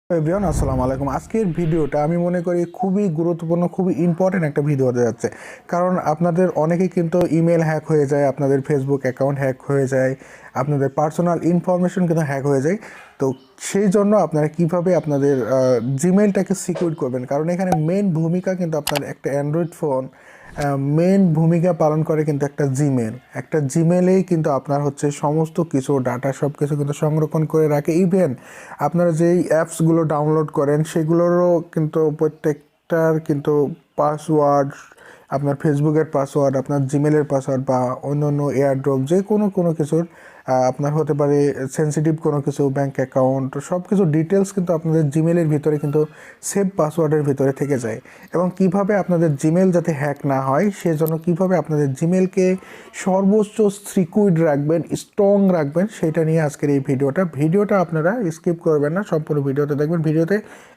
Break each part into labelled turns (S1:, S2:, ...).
S1: Everyone আসসালামু আলাইকুম। আজকের ভিডিওটা আমি মনে করি খুবই গুরুত্বপূর্ণ, খুবই ইম্পর্টেন্ট একটা ভিডিও হতে যাচ্ছে। কারণ আপনাদের অনেকেই কিন্তু ইমেল হ্যাক হয়ে যায়, আপনাদের ফেসবুক অ্যাকাউন্ট হ্যাক হয়ে যায়, আপনাদের পার্সোনাল ইনফরমেশন কিন্তু হ্যাক হয়ে যায়। তো সেই জন্য আপনারা কিভাবে আপনাদের জিমেলটাকে সিকিউর করবেন, কারণ এখানে মেন ভূমিকা কিন্তু আপনার একটা অ্যান্ড্রয়েড ফোন মেন ভূমিকা পালন করে কিন্তু একটা জিমেলেই কিন্তু আপনার হচ্ছে সমস্ত কিছু ডাটা সব কিছু কিন্তু সংরক্ষণ করে রাখে। ইভেন আপনারা যেই অ্যাপসগুলো ডাউনলোড করেন সেগুলোরও কিন্তু প্রত্যেকটার কিন্তু পাসওয়ার্ড, আপনার ফেসবুকের পাসওয়ার্ড, আপনার জিমেলের পাসওয়ার্ড বা অন্য অন্য এয়ারড্রপ যে কোনো কিছুর আপনার হতে পারে সেন্সিটিভ কোনো কিছু ব্যাঙ্ক অ্যাকাউন্ট সব কিছু ডিটেলস কিন্তু আপনাদের জিমেলের ভিতরে কিন্তু সেভ পাসওয়ার্ডের ভিতরে থেকে যায়। এবং কিভাবে আপনাদের জিমেল যাতে হ্যাক না হয় সেজন্য কিভাবে আপনাদের জিমেলকে সর্বোচ্চ সিকিউর রাখবেন, স্ট্রং রাখবেন, সেটা নিয়ে আজকের এই ভিডিওটা আপনারা স্কিপ করবেন না, সম্পূর্ণ ভিডিওতে দেখবেন। ভিডিওতে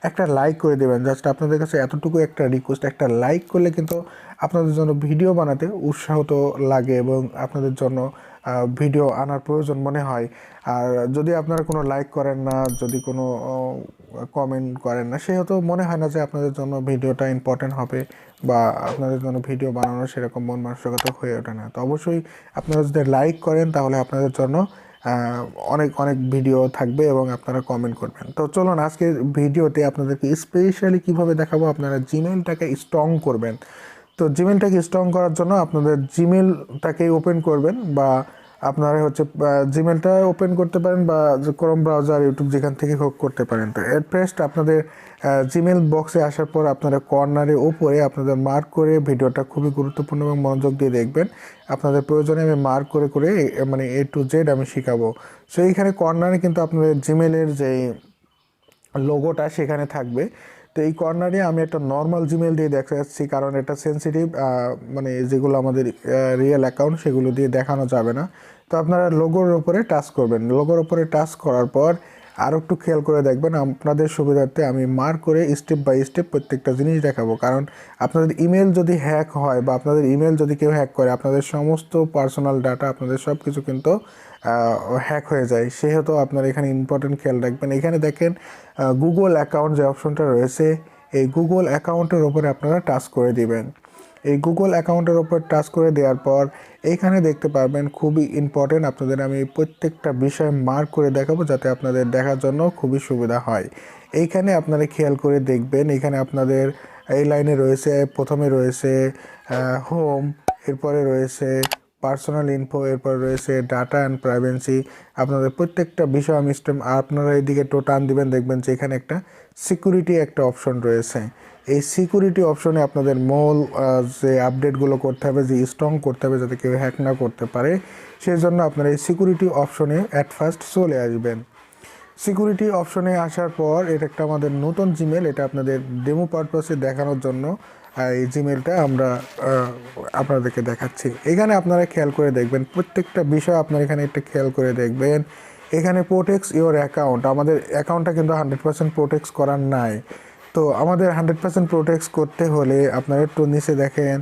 S1: একটা লাইক করে দেবেন। জাস্ট আপনাদের কাছে এতটুকু একটা রিকোয়েস্ট, একটা লাইক করলে কিন্তু আপনাদের জন্য ভিডিও বানাতে উৎসাহ তো লাগে এবং আপনাদের জন্য ভিডিও আনার প্রয়োজন মনে হয়। আর যদি আপনারা কোনো লাইক করেন না, যদি কোনো কমেন্ট করেন না, সেহেতু মনে হয় না যে আপনাদের জন্য ভিডিওটা ইম্পর্টেন্ট হবে বা আপনাদের জন্য ভিডিও বানানোর সেরকম মন মানসিকতা হয়ে ওঠে না। তো অবশ্যই আপনারা যদি লাইক করেন তাহলে আপনাদের জন্য অনেক অনেক ভিডিও থাকবে এবং আপনারা কমেন্ট করবেন। তো চলুন আজকের ভিডিওতে আপনাদেরকে স্পেশালি কিভাবে দেখাবো আপনারা জিমেলটাকে স্ট্রং করবেন। তো জিমেলটাকে স্ট্রং করার জন্য আপনাদের জিমেলটাকে ওপেন করবেন বা আপনারা হচ্ছে জিমেলটা ওপেন করতে পারেন বা ক্রোম ব্রাউজার, ইউটিউব যেখান থেকে হোক করতে পারেন। তো এর ফার্স্ট আপনাদের জিমেল বক্সে আসার পর আপনারা কর্নারে ওপরে আপনাদের মার্ক করে, ভিডিওটা খুবই গুরুত্বপূর্ণ এবং মনোযোগ দিয়ে দেখবেন, আপনাদের প্রয়োজনে আমি মার্ক করে করে মানে A to Z আমি শেখাবো। সো এইখানে কর্নারে কিন্তু আপনাদের জিমেলের যে লোগোটা সেখানে থাকবে। তো এই কর্নারে আমি একটা নর্মাল জিমেল দিয়ে দেখা যাচ্ছি, কারণ এটা সেন্সিটিভ, মানে যেগুলো আমাদের রিয়েল অ্যাকাউন্ট সেগুলো দিয়ে দেখানো যাবে না। তো আপনারা লোগোর ওপরে টাচ করবেন। লোগোর ওপরে টাচ করার পর আরও একটু খেয়াল করে দেখবেন, আপনাদের সুবিধার্থে আমি মার্ক করে স্টেপ বাই স্টেপ প্রত্যেকটা জিনিস দেখাবো। কারণ আপনাদের ইমেল যদি হ্যাক হয় বা আপনাদের ইমেল যদি কেউ হ্যাক করে, আপনাদের সমস্ত পার্সোনাল ডাটা, আপনাদের সব কিছু কিন্তু হ্যাক হয়ে যায়। সেহেতু আপনারা এখানে ইম্পর্টেন্ট খেয়াল রাখবেন। এখানে দেখেন গুগল অ্যাকাউন্ট যে অপশনটা রয়েছে, এই গুগল অ্যাকাউন্টের ওপরে আপনারা টাচ করে দিবেন। এই গুগল অ্যাকাউন্টের ওপর টাচ করে দেওয়ার পর এইখানে দেখতে পারবেন, খুবই ইম্পর্টেন্ট, আপনাদের আমি প্রত্যেকটা বিষয় মার্ক করে দেখাবো যাতে আপনাদের দেখার জন্য খুবই সুবিধা হয়। এইখানে আপনারা খেয়াল করে দেখবেন, এখানে আপনাদের এই লাইনে রয়েছে, প্রথমে রয়েছে হোম, এরপরে রয়েছে পার্সোনাল ইনফো, এরপর রয়েছে ডাটা অ্যান্ড প্রাইভেসি। আপনাদের প্রত্যেকটা বিষয় আমি আপনারা এইদিকে টান দিবেন, দেখবেন যে এখানে একটা সিকিউরিটি একটা অপশন রয়েছে। এই সিকিউরিটি অপশনে আপনাদের মূল যে আপডেটগুলো করতে হবে, যে স্ট্রং করতে হবে যাতে কেউ হ্যাক না করতে পারে, সেই জন্য আপনারা এই সিকিউরিটি অপশনে অ্যাট ফার্স্ট চলে আসবেন। সিকিউরিটি অপশনে আসার পর এটা একটা আমাদের নতুন জিমেল, এটা আপনাদের ডেমো পারপাসে দেখানোর জন্য এই জিমেলটা আমরা আপনাদেরকে দেখাচ্ছি। এখানে আপনারা খেয়াল করে দেখবেন প্রত্যেকটা বিষয়, আপনারা এখানে একটা খেয়াল করে দেখবেন, এখানে প্রোটেক্টস ইওর অ্যাকাউন্ট, আমাদের অ্যাকাউন্টটা কিন্তু 100% প্রোটেক্টস করার নাই। তো আমাদের 100% প্রোটেক্টস করতে হলে আপনারা একটু নিচে দেখেন,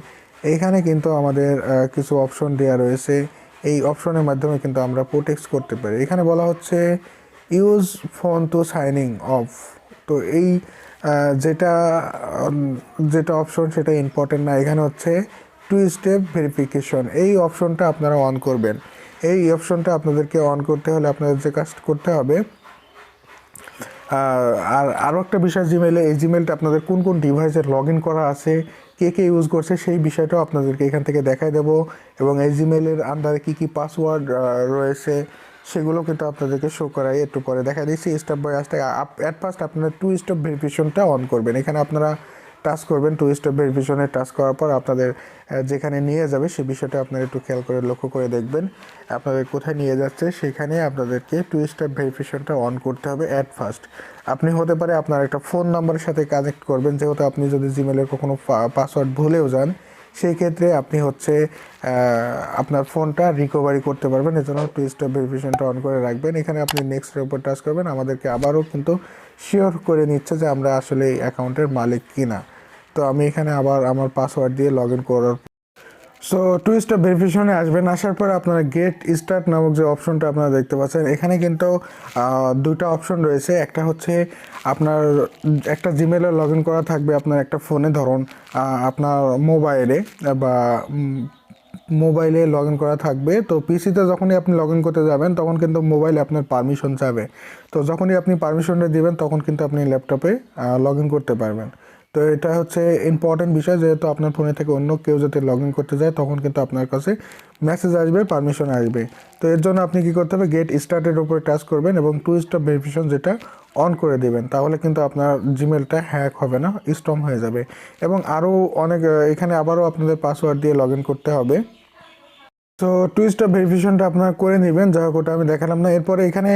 S1: এইখানে কিন্তু আমাদের কিছু অপশন দেওয়া রয়েছে। এই অপশনের মাধ্যমে কিন্তু আমরা প্রোটেক্টস করতে পারি। এখানে বলা হচ্ছে use phone to signing off. তো এই যেটা যেটা অপশন সেটা ইম্পর্টেন্ট না, এখানে হচ্ছে টু স্টেপ ভেরিফিকেশন, এই অপশনটা আপনারা অন করবেন। এই অপশনটা আপনাদেরকে অন করতে হলে আপনাদের যে কাজ করতে হবে, আর আরও একটা বিষয়, জিমেলে এই জিমেলটা আপনাদের কোন কোন ডিভাইসে লগ ইন করা আছে, কে কে ইউজ করছে, সেই বিষয়টাও আপনাদেরকে এখান থেকে দেখাই দেবো। এবং এই জিমেলের আন্ডারে কী কী পাসওয়ার্ড রয়েছে সেগুলো কিন্তু আপনাদেরকে শো করাই একটু পরে দেখা দিচ্ছি step by step. At first আপনারা টু স্টেপ ভেরিফিকেশনটা অন করবেন। এখানে আপনারা টাচ করবেন, টু স্টেপ ভেরিফিকেশনে টাচ করার পর আপনাদের যেখানে নিয়ে যাবে সেই বিষয়টা আপনারা একটু খেয়াল করে লক্ষ্য করে দেখবেন, আপনাদের কোথায় নিয়ে যাচ্ছে সেখানে আপনাদেরকে টু স্টেপ ভেরিফিকেশনটা অন করতে হবে অ্যাট ফার্স্ট। আপনি হতে পারে আপনার একটা ফোন নাম্বারের সাথে কানেক্ট করবেন, যেহেতু আপনি যদি জিমেলের কখনো পাসওয়ার্ড ভুলেও যান সেই ক্ষেত্রে আপনি হচ্ছে আপনার ফোনটা রিকভারি করতে পারবেন। এজন্য টু স্টেপ ভেরিফিকেশনটা অন করে রাখবেন। এখানে আপনি নেক্সটের উপর টাচ করবেন, আমাদেরকে আবারও কিন্তু শিওর করে নিচ্ছে যে আমরা আসলে এই অ্যাকাউন্টের মালিক কিনা। তো আমি এখানে আবার আমার পাসওয়ার্ড দিয়ে লগ ইন করার সো টু স্টেপ ভেরিফিকেশনে আসবেন, আসার পর আপনারা গেট স্টার্ট নামক যে অপশনটা আপনারা দেখতে পাচ্ছেন, এখানে কিন্তু দুটো অপশন রয়েছে। একটা হচ্ছে আপনার একটা জিমেলে লগ ইন করা থাকবে আপনার একটা ফোনে, ধরুন আপনার মোবাইলে বা মোবাইলে লগ ইন করা থাকবে। তো পিসিতে যখনই আপনি লগ ইন করতে যাবেন তখন কিন্তু মোবাইলে আপনার পারমিশন চাবে। তো যখনই আপনি পারমিশনটা দিবেন তখন কিন্তু আপনি ল্যাপটপে লগ ইন করতে পারবেন। তো এটা হচ্ছে ইম্পর্টেন্ট বিষয়, যেহেতু আপনার ফোনে থেকে অন্য কেউ যদি লগ ইন করতে যায় তখন কিন্তু আপনার কাছে মেসেজ আসবে, পারমিশন আসবে। তো এর জন্য আপনি কী করতে হবে, গেট স্টার্টের উপরে টাচ করবেন এবং টু স্টেপ ভেরিফিকেশন যেটা অন করে দেবেন, তাহলে কিন্তু আপনার জিমেলটা হ্যাক হবে না, স্ট্রং হয়ে যাবে। এবং আরও অনেক এখানে আবারও আপনাদের পাসওয়ার্ড দিয়ে লগ ইন করতে হবে। তো টু স্টেপ ভেরিফিকেশনটা আপনারা করে নেবেন, যা হোক ওটা আমি দেখালাম না। এরপরে এখানে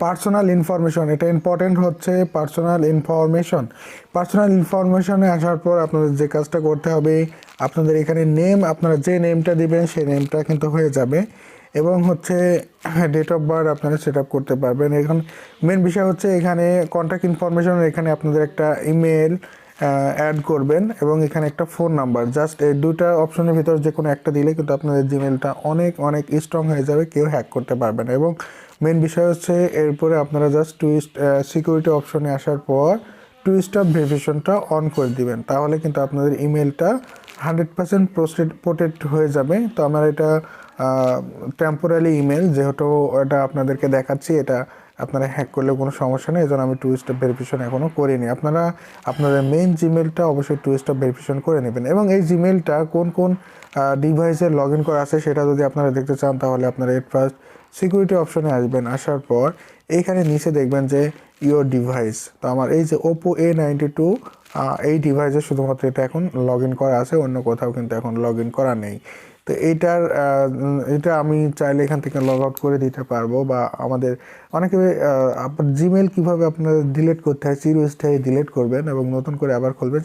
S1: পার্সোনাল ইনফরমেশন, এটা ইম্পর্টেন্ট হচ্ছে পার্সোনাল ইনফরমেশন। পার্সোনাল ইনফরমেশনে আসার পর আপনাদের যে কাজটা করতে হবে, আপনাদের এখানে নেম, আপনারা যে নেমটা দিবেন সেই নেমটা কিন্তু হয়ে যাবে। এবং হচ্ছে ডেট অফ বার্থ আপনারা সেট আপ করতে পারবেন। এখন মেন বিষয় হচ্ছে এখানে কন্ট্যাক্ট ইনফরমেশন, এখানে আপনাদের একটা ইমেল অ্যাড করবেন এবং এখানে একটা ফোন নাম্বার। জাস্ট এই দুটা অপশনের ভিতর যে কোনো একটা দিলে কিন্তু আপনাদের জিমেলটা অনেক অনেক স্ট্রং হয়ে যাবে, কেউ হ্যাক করতে পারবে না। এবং মেন বিষয় হচ্ছে এরপরে আপনারা জাস্ট সিকিউরিটি অপশনে আসার পর টু স্টেপ ভেরিফিকেশনটা অন করে দিবেন, তাহলে কিন্তু আপনাদের ইমেলটা 100% প্রোটেক্ট হয়ে যাবে। তো আমার এটা টেম্পোরারি ইমেল, যেহেতু এটা আপনাদেরকে দেখাচ্ছি, এটা আপনারা হ্যাক করলে কোনো সমস্যা নেই, এই জন্য আমি টু স্টেপ ভেরিফিকেশন এখনও করিনি। আপনারা আপনাদের মেইন জিমেলটা অবশ্যই টু স্টেপ ভেরিফিকেশন করে নেবেন। এবং এই জিমেলটা কোন কোন ডিভাইসে লগ ইন করা আছে সেটা যদি আপনারা দেখতে চান, তাহলে আপনারা এট ফার্স্ট সিকিউরিটি অপশনে আসবেন। আসার পর এইখানে নিচে দেখবেন যে ইয়োর ডিভাইস। তো আমার এই যে ওপো A92 এই ডিভাইসে শুধুমাত্র এটা এখন লগ ইন করা আছে, অন্য কোথাও কিন্তু এখন লগ ইন করা নেই। তো এটা আমি চাইলে এখান থেকে লগ আউট করে দিতে পারবো। বা আমাদের অনেকে আপনার জিমেল কীভাবে আপনার ডিলিট করতে হয়, চিরস্থায়ী ডিলিট করবেন এবং নতুন করে আবার খুলবেন,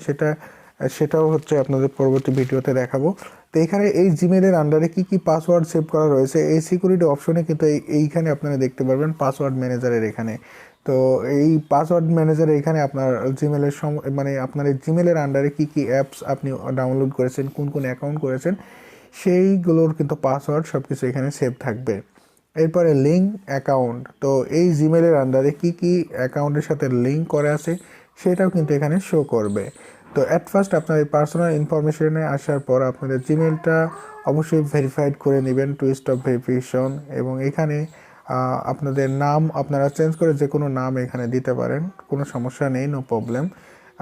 S1: সেটাও হচ্ছে আপনাদের পরবর্তী ভিডিওতে দেখাবো। তো এখানে এই জিমেলের আন্ডারে কী কী পাসওয়ার্ড সেভ করা রয়েছে, এই সিকিউরিটি অপশনে কিন্তু এইখানে আপনারা দেখতে পারবেন পাসওয়ার্ড ম্যানেজারের এখানে। তো এই পাসওয়ার্ড ম্যানেজার এখানে আপনার জিমেলের মানে আপনার এই জিমেলের আন্ডারে কী কী অ্যাপস আপনি ডাউনলোড করেছেন, কোন কোন অ্যাকাউন্ট করেছেন, সেইগুলোর কিন্তু পাসওয়ার্ড সব কিছু এখানে সেভ থাকবে। এরপরে লিঙ্ক অ্যাকাউন্ট, তো এই জিমেলের আন্ডারে কী কী অ্যাকাউন্টের সাথে লিঙ্ক করা আছে সেটাও কিন্তু এখানে শো করবে। তো অ্যাট ফার্স্ট আপনার এই পার্সোনাল ইনফরমেশনে আসার পর আপনাদের জিমেলটা অবশ্যই ভেরিফাইড করে নেবেন, টু স্টেপ ভেরিফিকেশন। এবং এখানে আপনাদের নাম আপনারা চেঞ্জ করে যে কোনো নাম এখানে দিতে পারেন, কোনো সমস্যা নেই, নো প্রবলেম।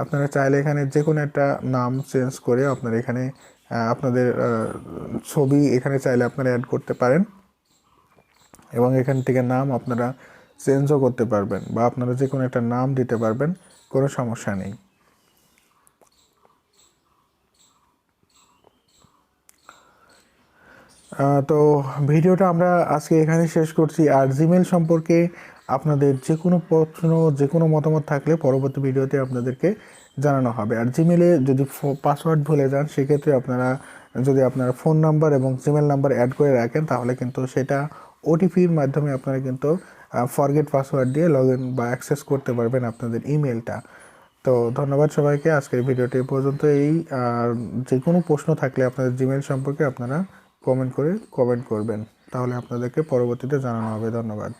S1: আপনারা চাইলে এখানে যে কোনো একটা নাম চেঞ্জ করে আপনারা এখানে আপনাদের ছবি এখানে চাইলে আপনারা অ্যাড করতে পারেন এবং এখান থেকে নাম আপনারা চেঞ্জও করতে পারবেন বা আপনারা যে কোনো একটা নাম দিতে পারবেন, কোনো সমস্যা নেই। তো ভিডিওটা আমরা আজকে এখানে শেষ করছি। আর জিমেল সম্পর্কে আপনাদের যে কোনো প্রশ্ন, যে কোনো মতামত থাকলে পরবর্তী ভিডিওতে আপনাদেরকে জানানো হবে। আর জিমেলে যদি পাসওয়ার্ড ভুলে যান, সেক্ষেত্রে আপনারা যদি আপনার ফোন নাম্বার এবং জিমেল নাম্বার অ্যাড করে রাখেন, তাহলে কিন্তু সেটা ওটিপির মাধ্যমে আপনারা কিন্তু ফরগেট পাসওয়ার্ড দিয়ে লগ ইন বা অ্যাক্সেস করতে পারবেন আপনাদের ইমেলটা। তো ধন্যবাদ সবাইকে, আজকের ভিডিওটি এই পর্যন্তই। আর যে কোনো প্রশ্ন থাকলে আপনাদের জিমেল সম্পর্কে আপনারা কমেন্ট করবেন, তাহলে আপনাদেরকে পরবর্তীতে জানানো হবে। ধন্যবাদ।